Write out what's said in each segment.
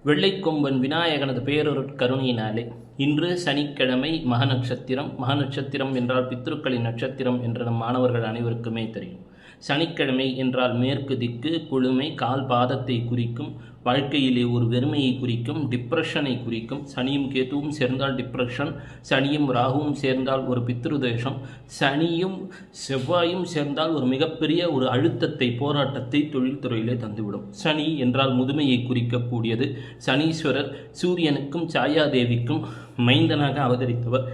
வெள்ளைக்கொம்பன் விநாயகனது பேரொருட் கருணையினாலே இன்று சனிக்கிழமை மக நட்சத்திரம் என்றால் பித்ருக்களின் நட்சத்திரம் என்று நம் மாணவர்கள் அனைவருக்குமே தெரியும். சனிக்கிழமை என்றால் மேற்கு திக்கு, குளுமை, கால் பாதத்தை குறிக்கும், வாழ்க்கையிலே ஒரு வெறுமையை குறிக்கும், டிப்ரெஷனை குறிக்கும். சனியும் கேதுவும் சேர்ந்தால் டிப்ரெஷன், சனியும் ராகுவும் சேர்ந்தால் ஒரு பித்ருதேசம், சனியும் செவ்வாயும் சேர்ந்தால் ஒரு மிகப்பெரிய ஒரு அழுத்தத்தை, போராட்டத்தை தொழில்துறையிலே தந்துவிடும். சனி என்றால் முதுமையை குறிக்கக்கூடியது. சனீஸ்வரர் சூரியனுக்கும் சாயாதேவிக்கும் மைந்தனாக அவதரித்தவர்.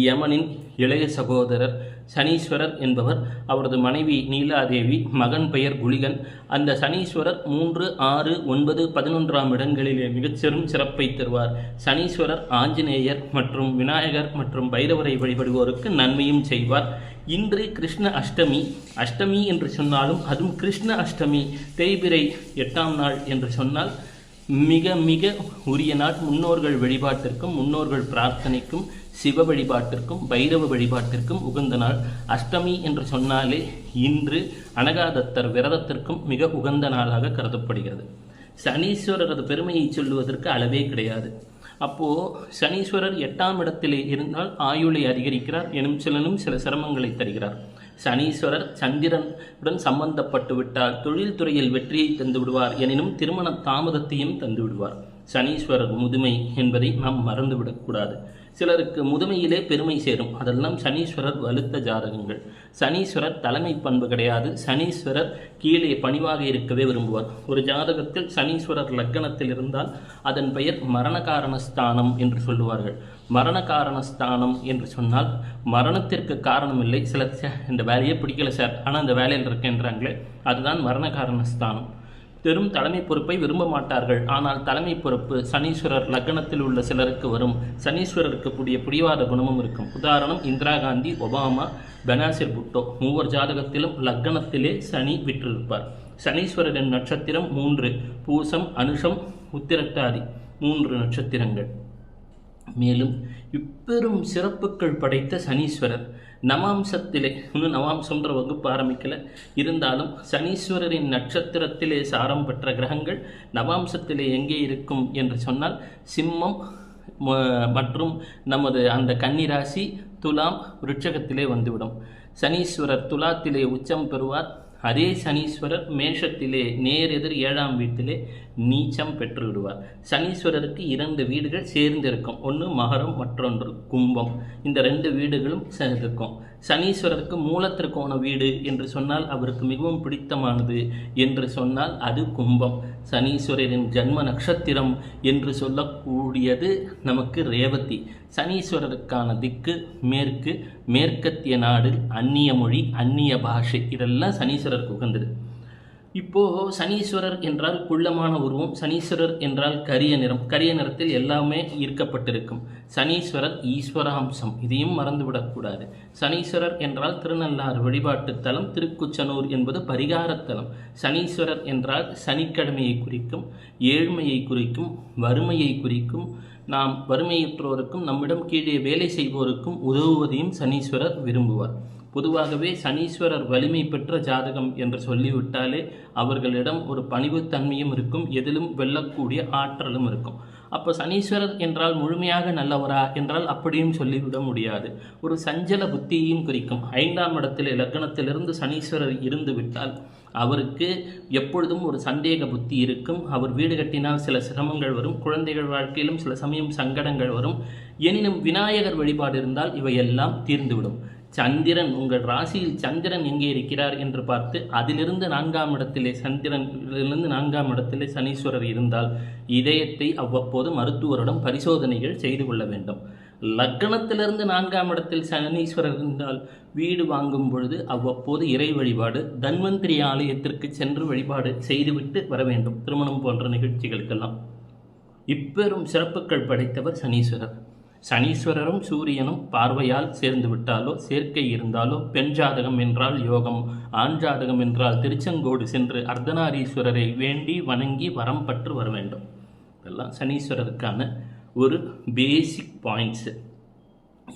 யமனின் இளைய சகோதரர் சனீஸ்வரர் என்பவர். அவரது மனைவி நீலாதேவி, மகன் பெயர் குளிகன். அந்த சனீஸ்வரர் 3, 6, 9, 11ஆம் இடங்களிலே மிகச்சிறும் சிறப்பை தருவார். சனீஸ்வரர் ஆஞ்சநேயர் மற்றும் விநாயகர் மற்றும் பைரவரை வழிபடுவோருக்கு நன்மையும் செய்வார். இன்று கிருஷ்ண அஷ்டமி. அஷ்டமி என்று சொன்னாலும் அதுவும் கிருஷ்ண அஷ்டமி, தேய்பிறை 8ஆம் நாள் என்று சொன்னால் மிக மிக உரிய நாள். முன்னோர்கள் வழிபாட்டிற்கும், முன்னோர்கள் பிரார்த்தனைக்கும், சிவ வழிபாட்டிற்கும், பைரவ வழிபாட்டிற்கும் உகந்த நாள். அஷ்டமி என்று சொன்னாலே இன்று அனகாதத்தர் விரதத்திற்கும் மிக உகந்த நாளாக கருதப்படுகிறது. சனீஸ்வரரது பெருமையை சொல்லுவதற்கு அளவே கிடையாது. அப்போது சனீஸ்வரர் 8ஆம் இடத்திலே இருந்தால் ஆயுளை அதிகரிக்கிறார், எனும் சில சிரமங்களை தருகிறார். சனீஸ்வரர் சந்திரனுடன் சம்பந்தப்பட்டு விட்டால் தொழில்துறையில் வெற்றியை தந்து விடுவார், எனினும் திருமண தாமதத்தையும் தந்து விடுவார். சனீஸ்வரர் முதுமை என்பதை நாம் மறந்துவிடக்கூடாது. சிலருக்கு முதுமையிலே பெருமை சேரும். அதெல்லாம் சனீஸ்வரர் வலுத்த ஜாதகங்கள். சனீஸ்வரர் தலைமை பண்பு கிடையாது. சனீஸ்வரர் கீழே பணிவாக இருக்கவே விரும்புவார். ஒரு ஜாதகத்தில் சனீஸ்வரர் லக்கணத்தில் இருந்தால் அதன் பெயர் மரணகாரணஸ்தானம் என்று சொல்லுவார்கள். மரணகாரணஸ்தானம் என்று சொன்னால் மரணத்திற்கு காரணம் இல்லை. சிலர் இந்த வேலையே பிடிக்கல சார், ஆனால் அந்த வேலையில் இருக்கேன்றாங்களே, அதுதான் மரணகாரணஸ்தானம். பெரும் தலைமை பொறுப்பை விரும்ப மாட்டார்கள். ஆனால் தலைமை பொறுப்பு சனீஸ்வரர் லக்னத்தில் உள்ள சிலருக்கு வரும். சனீஸ்வரருக்கு பிடிவாத குணமும் இருக்கும். உதாரணம் இந்திரா காந்தி, ஒபாமா, பெனாசிர் புட்டோ மூவர் ஜாதகத்திலும் லக்னத்திலே சனி விற்றிருப்பார். சனீஸ்வரரின் நட்சத்திரம் 3: பூசம், அனுஷம், உத்திரட்டாதி 3 நட்சத்திரங்கள். மேலும் இப்பெரும் சிறப்புகள் படைத்த சனீஸ்வரர் நவாம்சத்திலே, இன்னும் நவாம்சம்ன்ற வகுப்பு ஆரம்பிக்கல, இருந்தாலும் சனீஸ்வரரின் நட்சத்திரத்திலே சாரம் பெற்ற கிரகங்கள் நவாம்சத்திலே எங்கே இருக்கும் என்று சொன்னால் சிம்மம் மற்றும் நமது அந்த கன்னிராசி, துலாம், விருட்சகத்திலே வந்துவிடும். சனீஸ்வரர் துலாத்திலே உச்சம் பெறுவார். அதே சனீஸ்வரர் மேஷத்திலே நேர் எதிர் 7ஆம் வீட்டிலே நீச்சம் பெற்று விடுவார். சனீஸ்வரருக்கு 2 வீடுகள் சேர்ந்திருக்கும். ஒன்று மகரம், மற்றொன்று கும்பம். இந்த 2 வீடுகளும் சேர்ந்திருக்கும். சனீஸ்வரருக்கு மூலத்திற்கோண வீடு என்று சொன்னால் அவருக்கு மிகவும் பிடித்தமானது என்று சொன்னால் அது கும்பம். சனீஸ்வரரின் ஜன்ம நட்சத்திரம் என்று சொல்லக்கூடியது நமக்கு ரேவதி. சனீஸ்வரருக்கான திக்கு மேற்கு, மேற்கத்திய நாடு, அந்நிய மொழி, அந்நிய பாஷை, இதெல்லாம் சனீஸ்வரருக்கு உகந்தது. இப்போது சனீஸ்வரர் என்றால் குள்ளமான உருவம். சனீஸ்வரர் என்றால் கரிய நிறம். கரிய நிறத்தில் எல்லாமே ஈர்க்கப்பட்டிருக்கும். சனீஸ்வரர் ஈஸ்வராம்சம், இதையும் மறந்துவிடக்கூடாது. சனீஸ்வரர் என்றால் திருநள்ளாறு வழிபாட்டு தலம். திருக்குச்சனூர் என்பது பரிகாரத்தலம். சனீஸ்வரர் என்றால் சனிக்கிழமையை குறிக்கும், ஏழ்மையை குறிக்கும், வறுமையை குறிக்கும். நாம் வறுமையுற்றோருக்கும் நம்மிடம் கீழே வேலை செய்வோருக்கும் உதவுவதையும் சனீஸ்வரர் விரும்புவார். பொதுவாகவே சனீஸ்வரர் வலிமை பெற்ற ஜாதகம் என்று சொல்லிவிட்டாலே அவர்களிடம் ஒரு பணிவுத்தன்மையும் இருக்கும், எதிலும் வெல்லக்கூடிய ஆற்றலும் இருக்கும். அப்போ சனீஸ்வரர் என்றால் முழுமையாக நல்லவரா என்றால் அப்படியும் சொல்லிவிட முடியாது. ஒரு சஞ்சல புத்தியையும் குறிக்கும். 5ஆம் இடத்தில் லக்னத்திலிருந்து சனீஸ்வரர் இருந்து விட்டால் அவருக்கு எப்பொழுதும் ஒரு சந்தேக புத்தி இருக்கும். அவர் வீடு கட்டினால் சில சிரமங்கள் வரும். குழந்தைகள் வாழ்க்கையிலும் சில சமயம் சங்கடங்கள் வரும். எனினும் விநாயகர் வழிபாடு இருந்தால் இவையெல்லாம் தீர்ந்துவிடும். சந்திரன், உங்கள் ராசியில் சந்திரன் எங்கே இருக்கிறார் என்று பார்த்து அதிலிருந்து 4ஆம் இடத்திலே சந்திரனிலிருந்து 4ஆம் இடத்திலே சனீஸ்வரர் இருந்தால் இதயத்தை அவ்வப்போது மருத்துவரிடம் பரிசோதனைகள் செய்து கொள்ள வேண்டும். லக்னத்திலிருந்து 4ஆம் இடத்தில் சனீஸ்வரர் இருந்தால் வீடு வாங்கும் பொழுது அவ்வப்போது இறை வழிபாடு, தன்வந்திரி ஆலயத்திற்கு சென்று வழிபாடு செய்துவிட்டு வர வேண்டும். திருமணம் போன்ற நிகழ்ச்சிகளுக்கெல்லாம் இப்பெரும் சிறப்புகள் படைத்தவர் சனீஸ்வரர். சனீஸ்வரரும் சூரியனும் பார்வையால் சேர்ந்து விட்டாலோ, சேர்க்கை இருந்தாலோ, பெண் ஜாதகம் என்றால் யோகம், ஆண் ஜாதகம் என்றால் திருச்செங்கோடு சென்று அர்த்தநாரீஸ்வரரை வேண்டி வணங்கி வரம் பற்று வர வேண்டும். இதெல்லாம் சனீஸ்வரருக்கான ஒரு பேசிக் பாயிண்ட்ஸு.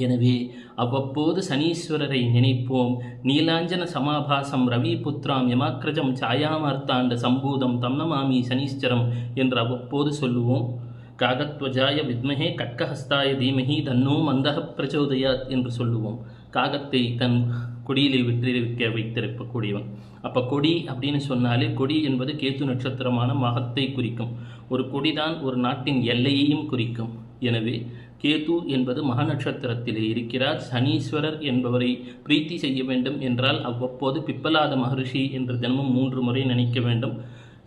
எனவே அவ்வப்போது சனீஸ்வரரை நினைப்போம். நீலாஞ்சன சமாபாசம் ரவி புத்திராம் யமாக்கிரஜம் சாயாமார்த்தாண்ட சம்பூதம் தம்னமாமி சனீஸ்வரம் என்று அவ்வப்போது சொல்லுவோம். காகத்வஜாய வித்மஹே கட்கஹஸ்தாய தீமஹி தன்னோ மந்தக பிரச்சோதயாத் என்று சொல்லுவோம். காகத்தை தன் கொடியிலே விற்றிருக்க வைத்திருக்கக்கூடியவன். அப்போ கொடி அப்படின்னு சொன்னாலே, கொடி என்பது கேத்து நட்சத்திரமான மகத்தை குறிக்கும். ஒரு கொடிதான் ஒரு நாட்டின் எல்லையையும் குறிக்கும். எனவே கேது என்பது மக நட்சத்திரத்திலே இருக்கிறார். சனீஸ்வரர் என்பவரை பிரீத்தி செய்ய வேண்டும் என்றால் அவ்வப்போது பிப்பலாத மகரிஷி என்று தினமும் 3 முறை நினைக்க வேண்டும்.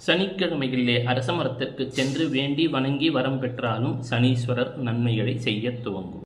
சனிக்கிழமைகளிலே அரச மரத்திற்கு சென்று வேண்டி வணங்கி வரம் பெற்றாலும் சனீஸ்வரர் நன்மைகளை செய்ய துவங்கும்.